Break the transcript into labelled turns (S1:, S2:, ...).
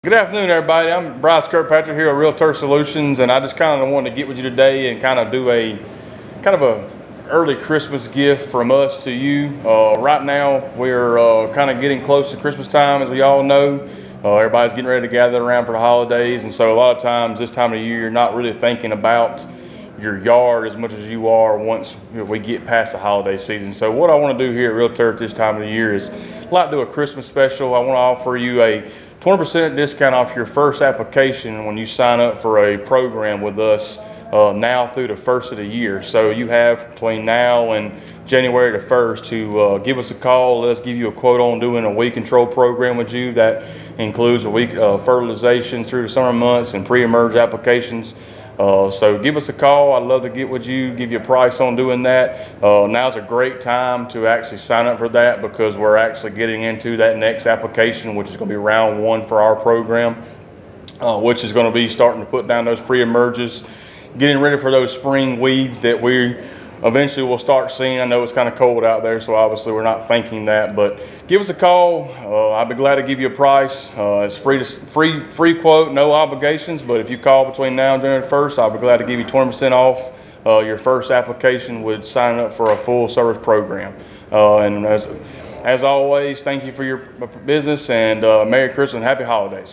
S1: Good afternoon, everybody. I'm Bryce Kirkpatrick here at Realtor Solutions, and I just kind of wanted to get with you today and kind of do a early Christmas gift from us to you. Right now, we're kind of getting close to Christmas time, as we all know. Everybody's getting ready to gather around for the holidays, and so a lot of times this time of year, you're not really thinking about your yard as much as you are once we get past the holiday season. So what I want to do here at Realtor at this time of the year is I'd like to do a Christmas special. I want to offer you a 20% discount off your first application when you sign up for a program with us now through the first of the year. So you have between now and January the 1st to give us a call. Let us give you a quote on doing a weed control program with you. That includes a week fertilizations through the summer months and pre-emerge applications. So give us a call. I'd love to get with you, give you a price on doing that. Now's a great time to actually sign up for that because we're actually getting into that next application, which is going to be round one for our program, which is going to be starting to put down those pre-emerges, getting ready for those spring weeds that we eventually will start seeing. I know it's kind of cold out there, so obviously we're not thinking that, but give us a call. I'll be glad to give you a price. It's free quote, no obligations, but if you call between now and January 1st, I'll be glad to give you 20% off your first application with signing up for a full service program. And as always, thank you for your business, and Merry Christmas and Happy Holidays.